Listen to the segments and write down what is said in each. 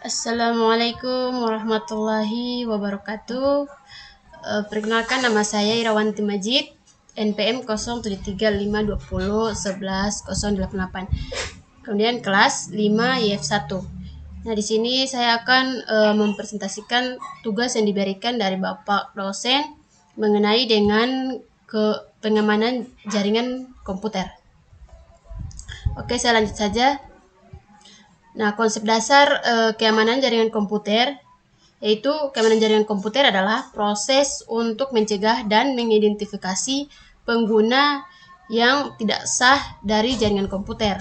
Assalamualaikum warahmatullahi wabarakatuh. Perkenalkan, nama saya Irawanti Majid, NPM 073520111088. Kemudian kelas 5 YF1. Nah, di sini saya akan mempresentasikan tugas yang diberikan dari Bapak dosen mengenai dengan pengamanan jaringan komputer. Oke, saya lanjut saja. Nah, konsep dasar keamanan jaringan komputer yaitu keamanan jaringan komputer adalah proses untuk mencegah dan mengidentifikasi pengguna yang tidak sah dari jaringan komputer.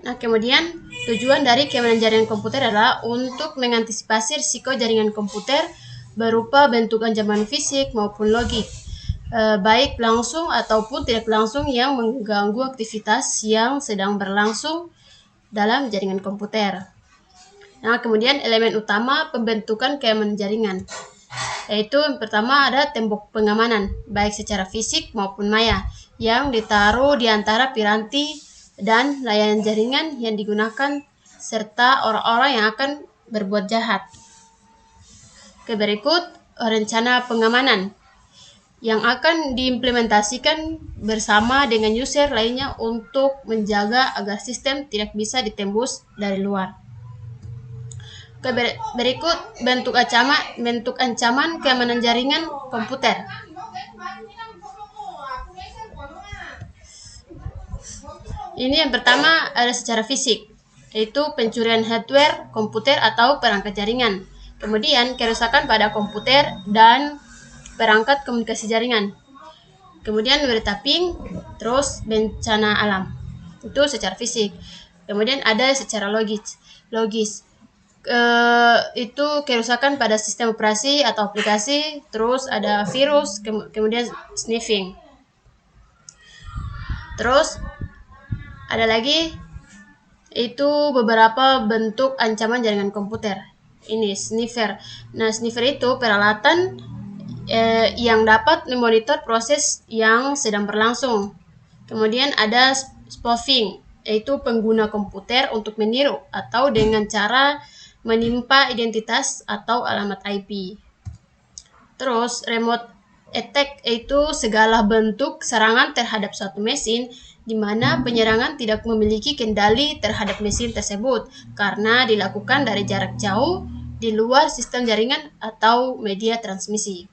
Nah, kemudian tujuan dari keamanan jaringan komputer adalah untuk mengantisipasi risiko jaringan komputer berupa bentuk ancaman fisik maupun logik, baik langsung ataupun tidak langsung yang mengganggu aktivitas yang sedang berlangsung dalam jaringan komputer. Nah, kemudian elemen utama pembentukan keamanan jaringan, yaitu yang pertama ada tembok pengamanan, baik secara fisik maupun maya, yang ditaruh di antara piranti dan layanan jaringan yang digunakan, serta orang-orang yang akan berbuat jahat. Berikut rencana pengamanan yang akan diimplementasikan bersama dengan user lainnya untuk menjaga agar sistem tidak bisa ditembus dari luar. Berikut bentuk ancaman keamanan jaringan komputer. Ini yang pertama ada secara fisik, yaitu pencurian hardware komputer atau perangkat jaringan. Kemudian kerusakan pada komputer dan perangkat komunikasi jaringan. Kemudian berita ping, terus bencana alam. Itu secara fisik. Kemudian ada secara logis. Itu kerusakan pada sistem operasi atau aplikasi, terus ada virus, kemudian sniffing. Terus ada lagi itu beberapa bentuk ancaman jaringan komputer. Ini sniffer. Nah, sniffer itu peralatan yang dapat memonitor proses yang sedang berlangsung. Kemudian ada spoofing, yaitu pengguna komputer untuk meniru atau dengan cara menimpa identitas atau alamat IP. Terus remote attack, yaitu segala bentuk serangan terhadap suatu mesin di mana penyerangan tidak memiliki kendali terhadap mesin tersebut karena dilakukan dari jarak jauh di luar sistem jaringan atau media transmisi.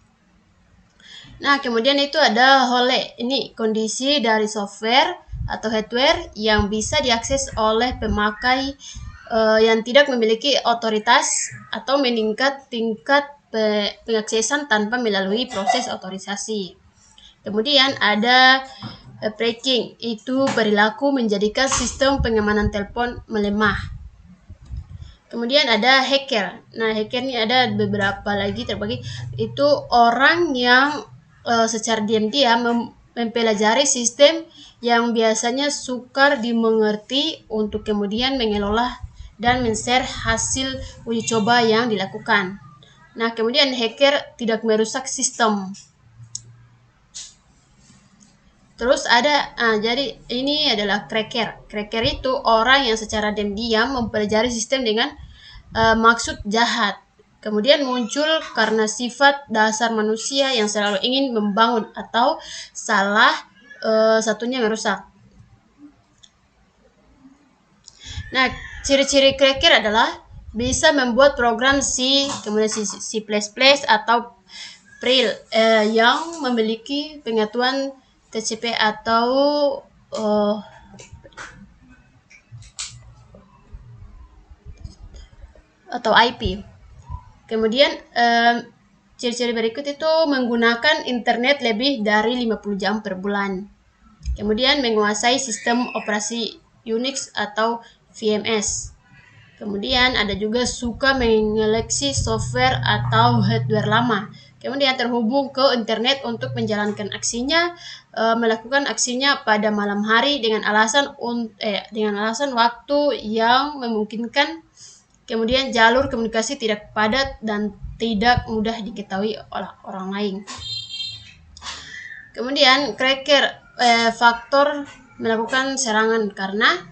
Nah, kemudian itu ada hole. Ini kondisi dari software atau hardware yang bisa diakses oleh pemakai yang tidak memiliki otoritas atau meningkat tingkat pengaksesan tanpa melalui proses otorisasi. Kemudian ada breaking, itu perilaku menjadikan sistem pengamanan telepon melemah. Kemudian ada hacker. Nah, hacker ini ada beberapa lagi terbagi. Itu orang yang secara diam-diam mempelajari sistem yang biasanya sukar dimengerti untuk kemudian mengelola dan men-share hasil uji coba yang dilakukan. Nah, kemudian hacker tidak merusak sistem. Terus ada, jadi ini adalah cracker. Cracker itu orang yang secara diam-diam mempelajari sistem dengan maksud jahat. Kemudian muncul karena sifat dasar manusia yang selalu ingin membangun atau salah satunya merusak. Nah, ciri-ciri cracker adalah bisa membuat program C, kemudian C++ atau Perl yang memiliki pengetahuan TCP atau IP. Kemudian ciri-ciri berikut itu menggunakan internet lebih dari 50 jam per bulan. Kemudian menguasai sistem operasi Unix atau VMS. Kemudian ada juga suka mengeleksi software atau hardware lama. Kemudian terhubung ke internet untuk menjalankan aksinya, melakukan aksinya pada malam hari dengan alasan waktu yang memungkinkan. Kemudian jalur komunikasi tidak padat dan tidak mudah diketahui oleh orang lain. Kemudian cracker faktor melakukan serangan karena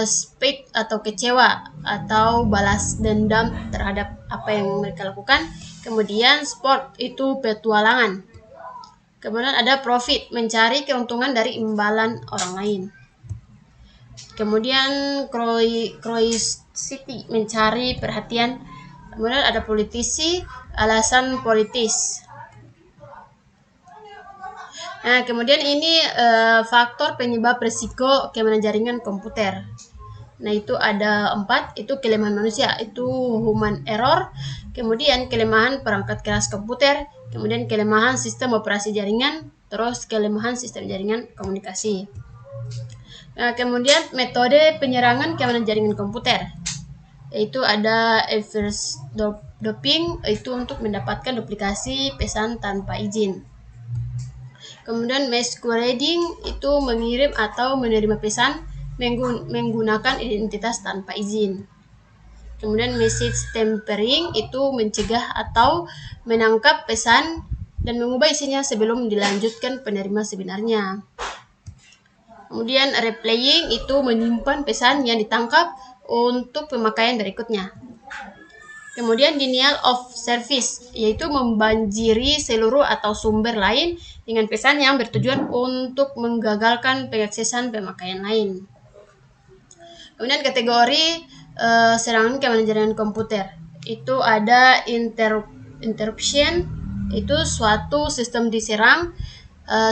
spite atau kecewa atau balas dendam terhadap apa yang mereka lakukan. Kemudian sport itu petualangan. Kemudian ada profit, mencari keuntungan dari imbalan orang lain. Kemudian curiosity, mencari perhatian. Kemudian ada politisi, alasan politis. Nah, kemudian ini faktor penyebab risiko keamanan jaringan komputer. Nah, itu ada 4, itu kelemahan manusia, itu human error, kemudian kelemahan perangkat keras komputer, kemudian kelemahan sistem operasi jaringan, terus kelemahan sistem jaringan komunikasi. Nah, kemudian metode penyerangan keamanan jaringan komputer, yaitu ada reverse doping, itu untuk mendapatkan duplikasi pesan tanpa izin. Kemudian masquerading, itu mengirim atau menerima pesan menggunakan identitas tanpa izin. Kemudian message tampering, itu mencegah atau menangkap pesan dan mengubah isinya sebelum dilanjutkan penerima sebenarnya. Kemudian replaying, itu menyimpan pesan yang ditangkap untuk pemakaian berikutnya. Kemudian denial of service, yaitu membanjiri seluruh atau sumber lain dengan pesan yang bertujuan untuk menggagalkan pengaksesan pemakaian lain. Kemudian kategori serangan keamanan jaringan komputer, itu ada interruption, itu suatu sistem diserang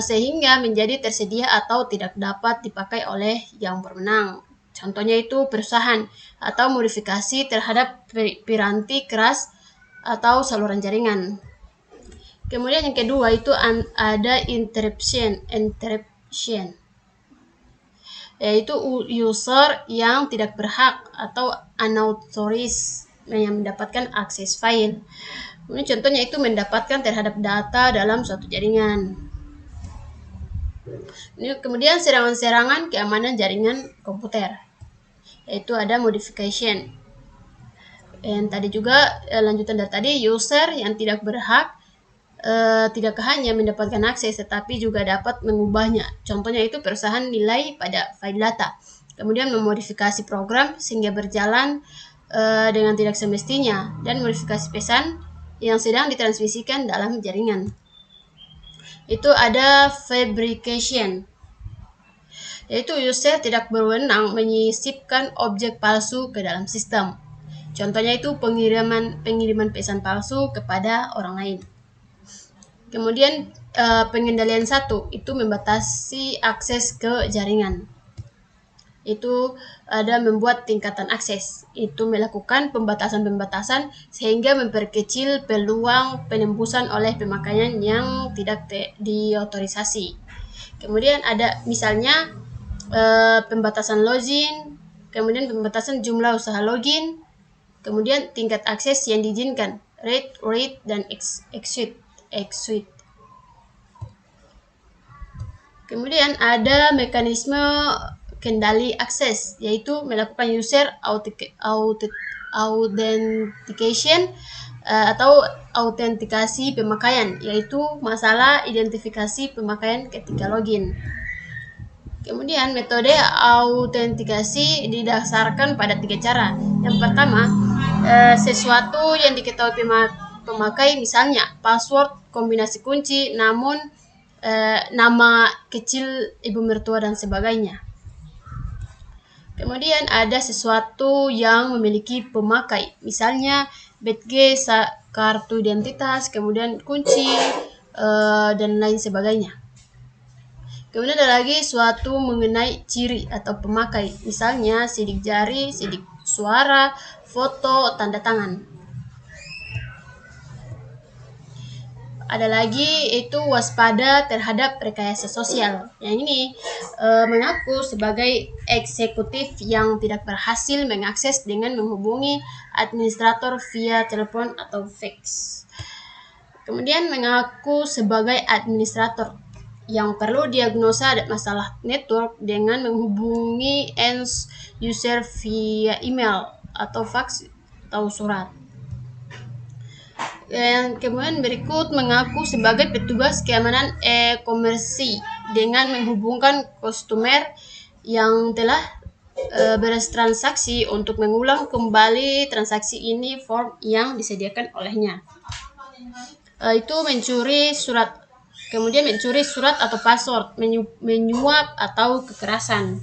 sehingga menjadi tersedia atau tidak dapat dipakai oleh yang berwenang. Contohnya itu perusahaan atau modifikasi terhadap piranti keras atau saluran jaringan. Kemudian yang kedua itu ada interruption, yaitu user yang tidak berhak atau unauthorized yang mendapatkan akses file. Kemudian contohnya itu mendapatkan terhadap data dalam suatu jaringan. Kemudian serangan-serangan keamanan jaringan komputer, yaitu ada modification. Yang tadi juga lanjutan dari tadi, user yang tidak berhak tidak hanya mendapatkan akses tetapi juga dapat mengubahnya. Contohnya itu perusahaan nilai pada file data. Kemudian memodifikasi program sehingga berjalan dengan tidak semestinya dan modifikasi pesan yang sedang ditransmisikan dalam jaringan. Itu ada fabrication, yaitu user tidak berwenang menyisipkan objek palsu ke dalam sistem. Contohnya itu pengiriman pesan palsu kepada orang lain. Kemudian pengendalian 1 itu membatasi akses ke jaringan. Itu ada membuat tingkatan akses, itu melakukan pembatasan-pembatasan sehingga memperkecil peluang penembusan oleh pemakaian yang tidak diotorisasi. Kemudian ada misalnya pembatasan login, kemudian pembatasan jumlah usaha login, kemudian tingkat akses yang diizinkan, read, dan exit. Kemudian ada mekanisme kendali akses, yaitu melakukan user authentication atau autentikasi pemakaian, yaitu masalah identifikasi pemakaian ketika login. Kemudian metode autentikasi didasarkan pada 3 cara. Yang pertama, sesuatu yang diketahui pemakai, misalnya password, kombinasi kunci, namun nama kecil ibu mertua dan sebagainya. Kemudian ada sesuatu yang memiliki pemakai, misalnya badge, kartu identitas, kemudian kunci, dan lain sebagainya. Kemudian ada lagi suatu mengenai ciri atau pemakai, misalnya sidik jari, sidik suara, foto, tanda tangan. Ada lagi itu waspada terhadap rekayasa sosial. Yang ini mengaku sebagai eksekutif yang tidak berhasil mengakses dengan menghubungi administrator via telepon atau fax. Kemudian mengaku sebagai administrator yang perlu diagnosa masalah network dengan menghubungi end user via email atau fax atau surat. Yang kemudian berikut mengaku sebagai petugas keamanan e-komersi dengan menghubungkan customer yang telah bertransaksi untuk mengulang kembali transaksi ini form yang disediakan olehnya. Itu mencuri surat, kemudian mencuri surat atau password, menyuap atau kekerasan,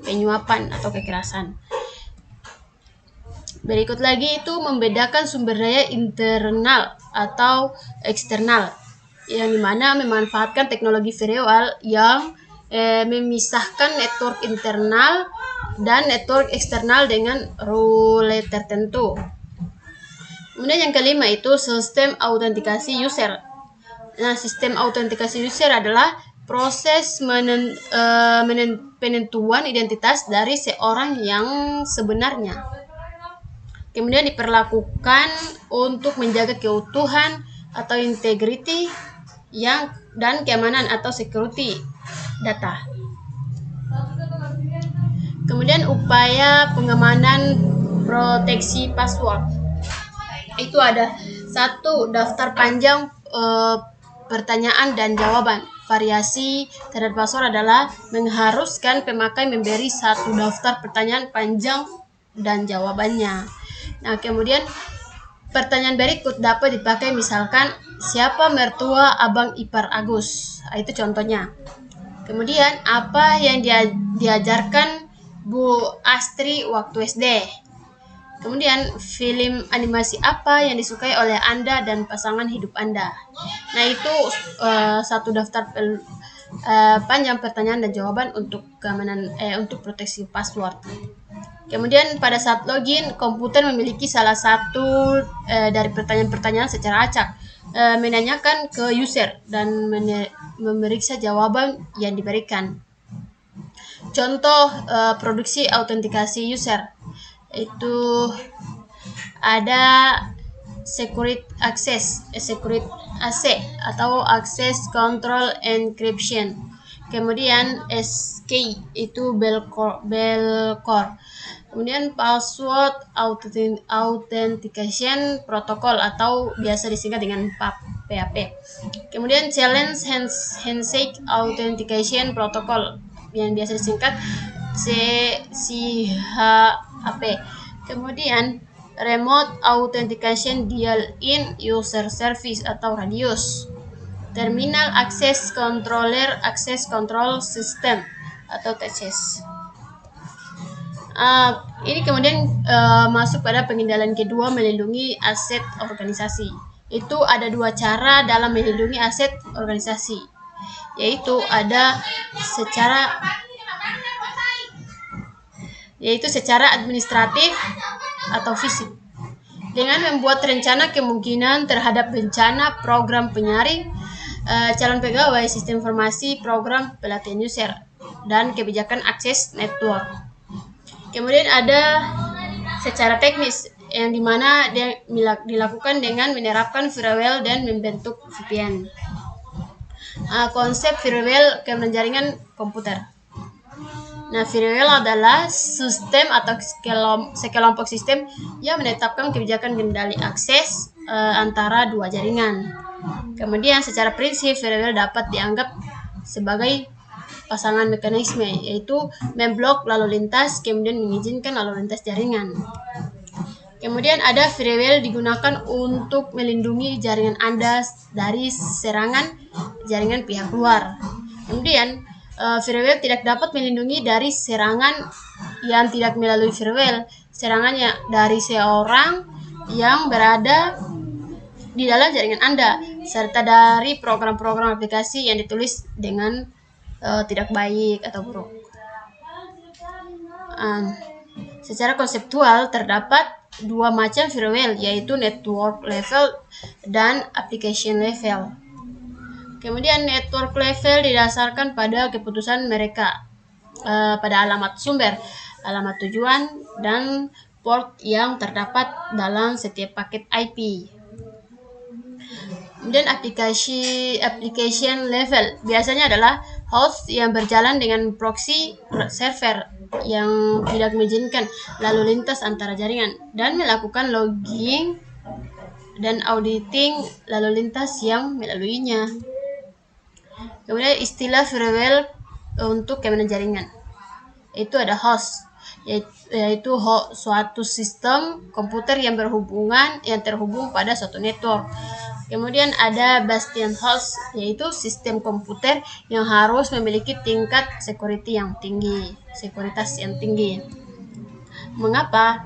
penyuapan atau kekerasan. Berikut lagi itu membedakan sumber daya internal atau eksternal, yang dimana memanfaatkan teknologi firewall yang memisahkan network internal dan network eksternal dengan rule tertentu. Kemudian yang kelima itu sistem autentikasi user. Nah, sistem autentikasi user adalah proses penentuan identitas dari seorang yang sebenarnya. Kemudian diperlakukan untuk menjaga keutuhan atau integrity dan keamanan atau security data. Kemudian upaya pengamanan proteksi password. Itu ada satu daftar panjang pertanyaan dan jawaban. Variasi terhadap password adalah mengharuskan pemakai memberi satu daftar pertanyaan panjang dan jawabannya. Nah, kemudian pertanyaan berikut dapat dipakai misalkan siapa mertua abang ipar Agus. Itu contohnya. Kemudian apa yang diajarkan Bu Astri waktu SD. Kemudian film animasi apa yang disukai oleh Anda dan pasangan hidup Anda. Nah, itu satu daftar panjang pertanyaan dan jawaban untuk keamanan untuk proteksi password. Kemudian pada saat login, komputer memiliki salah satu dari pertanyaan-pertanyaan secara acak, menanyakan ke user dan memeriksa jawaban yang diberikan. Contoh produksi autentikasi user itu ada security access atau access control encryption. Kemudian SK itu Belcore. Kemudian password authentication protocol atau biasa disingkat dengan PAP. Kemudian challenge handshake authentication protocol yang biasa disingkat CHAP. Kemudian remote authentication dial-in user service atau radius. Terminal access control system atau TACS. Ini kemudian masuk pada pengendalian kedua, melindungi aset organisasi. Itu ada dua cara dalam melindungi aset organisasi, yaitu secara administratif atau fisik, dengan membuat rencana kemungkinan terhadap bencana, program penyaring, calon pegawai, sistem informasi, program pelatihan user, dan kebijakan akses network. Kemudian ada secara teknis, yang dimana dia dilakukan dengan menerapkan firewall dan membentuk VPN. Konsep firewall keamanan jaringan komputer. Nah, firewall adalah sistem atau sekelompok sistem yang menetapkan kebijakan kendali akses antara dua jaringan. Kemudian secara prinsip firewall dapat dianggap sebagai pasangan mekanisme, yaitu memblok lalu lintas, kemudian mengizinkan lalu lintas jaringan. Kemudian ada firewall digunakan untuk melindungi jaringan Anda dari serangan jaringan pihak luar. Kemudian firewall tidak dapat melindungi dari serangan yang tidak melalui firewall, serangannya dari seorang yang berada di dalam jaringan Anda, serta dari program-program aplikasi yang ditulis dengan tidak baik atau buruk. Secara konseptual terdapat dua macam firewall, yaitu network level dan application level. Kemudian network level didasarkan pada keputusan mereka pada alamat sumber, alamat tujuan, dan port yang terdapat dalam setiap paket IP. Kemudian application level biasanya adalah host yang berjalan dengan proxy server yang tidak mengizinkan lalu lintas antara jaringan dan melakukan logging dan auditing lalu lintas yang melaluinya. Kemudian istilah firewall untuk keamanan jaringan. Itu ada host, yaitu suatu sistem komputer yang terhubung pada suatu network. Kemudian ada bastion host, yaitu sistem komputer yang harus memiliki tingkat sekuritas yang tinggi. Mengapa?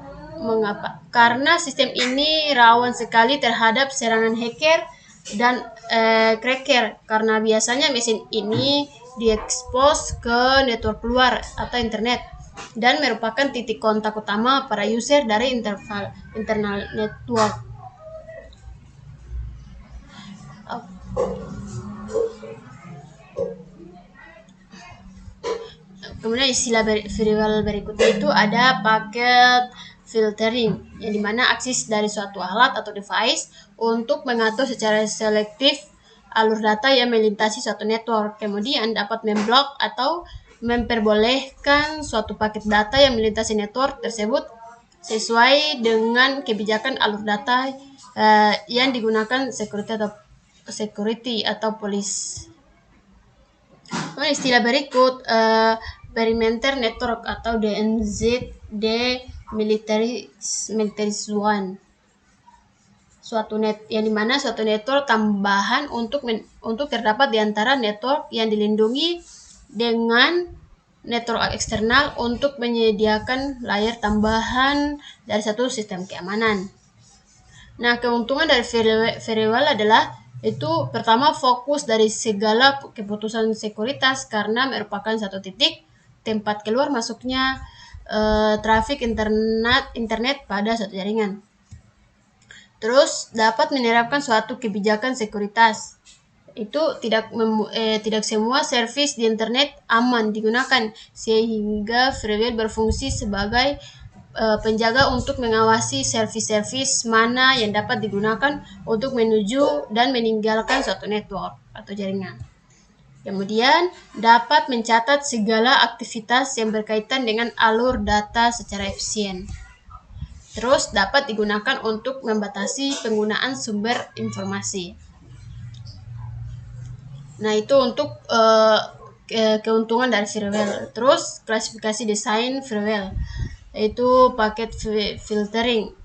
Karena sistem ini rawan sekali terhadap serangan hacker dan cracker, karena biasanya mesin ini diekspos ke network luar atau internet dan merupakan titik kontak utama para user dari internal network. Kemudian istilah firewall berikutnya itu ada paket filtering, yang dimana akses dari suatu alat atau device untuk mengatur secara selektif alur data yang melintasi suatu network, kemudian dapat memblok atau memperbolehkan suatu paket data yang melintasi network tersebut sesuai dengan kebijakan alur data yang digunakan security atau police. Istilah berikut perimeter network atau DMZ, demilitarized one. Yang dimana suatu network tambahan untuk terdapat di antara network yang dilindungi dengan network eksternal untuk menyediakan layer tambahan dari satu sistem keamanan. Nah, keuntungan dari firewall adalah itu pertama fokus dari segala keputusan sekuritas karena merupakan satu titik tempat keluar masuknya trafik internet pada satu jaringan. Terus dapat menerapkan suatu kebijakan sekuritas. Itu tidak semua servis di internet aman digunakan, sehingga firewall berfungsi sebagai penjaga untuk mengawasi servis-servis mana yang dapat digunakan untuk menuju dan meninggalkan suatu network atau jaringan. Kemudian dapat mencatat segala aktivitas yang berkaitan dengan alur data secara efisien. Terus dapat digunakan untuk membatasi penggunaan sumber informasi. Nah, itu untuk keuntungan dari firewall. Terus klasifikasi desain firewall, yaitu paket filtering,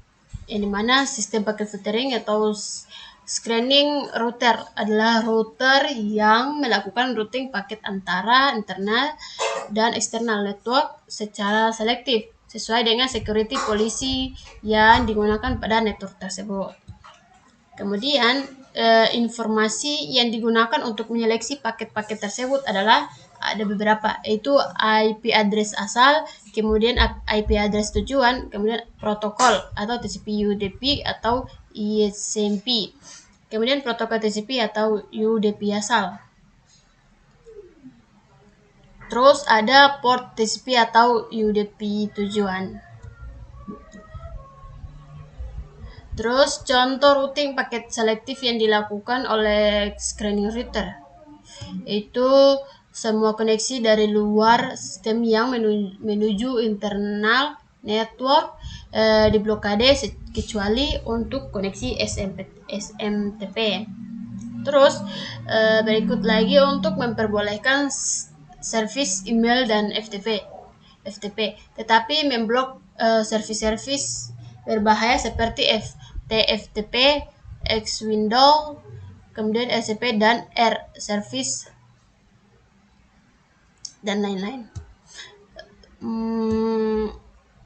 yang dimana sistem paket filtering atau screening router adalah router yang melakukan routing paket antara internal dan eksternal network secara selektif sesuai dengan security policy yang digunakan pada network tersebut. Kemudian informasi yang digunakan untuk menyeleksi paket-paket tersebut adalah ada beberapa, yaitu IP address asal, kemudian IP address tujuan, kemudian protokol atau TCP UDP atau ISMP, kemudian protokol TCP atau UDP asal. Terus ada port TCP atau UDP tujuan. Terus contoh routing paket selektif yang dilakukan oleh screening router, itu semua koneksi dari luar sistem yang menuju internal network diblokade kecuali untuk koneksi SMTP. Terus berikut lagi untuk memperbolehkan servis email dan FTP, tetapi memblok servis-servis berbahaya seperti TFTP, X-Window, kemudian SCP dan R service dan lain-lain.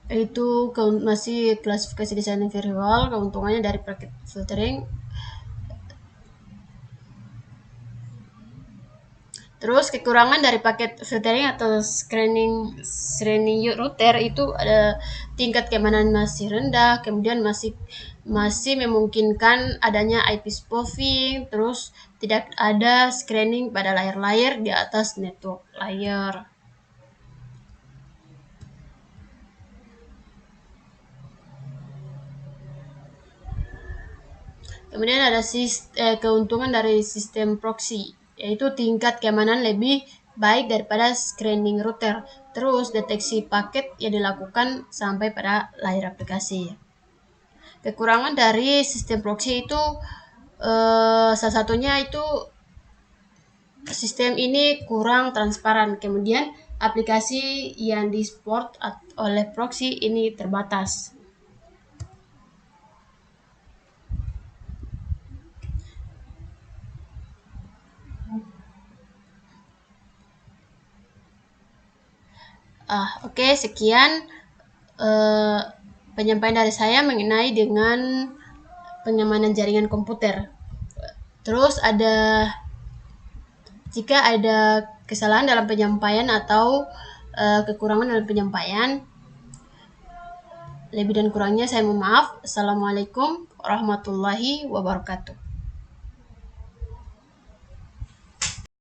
Itu masih klasifikasi desain firewall, keuntungannya dari paket filtering. Terus kekurangan dari paket filtering atau screening router itu ada tingkat keamanan masih rendah, kemudian masih memungkinkan adanya IP spoofing, terus tidak ada screening pada layer-layer di atas network layer. Kemudian ada keuntungan dari sistem proxy, yaitu tingkat keamanan lebih baik daripada screening router. Terus deteksi paket yang dilakukan sampai pada layer aplikasi. Kekurangan dari sistem proxy itu salah satunya itu sistem ini kurang transparan. Kemudian aplikasi yang di-support oleh proxy ini terbatas. Oke, sekian penyampaian dari saya mengenai dengan pengamanan jaringan komputer. Terus jika ada kesalahan dalam penyampaian atau kekurangan dalam penyampaian, lebih dan kurangnya saya mohon maaf. Assalamualaikum warahmatullahi wabarakatuh.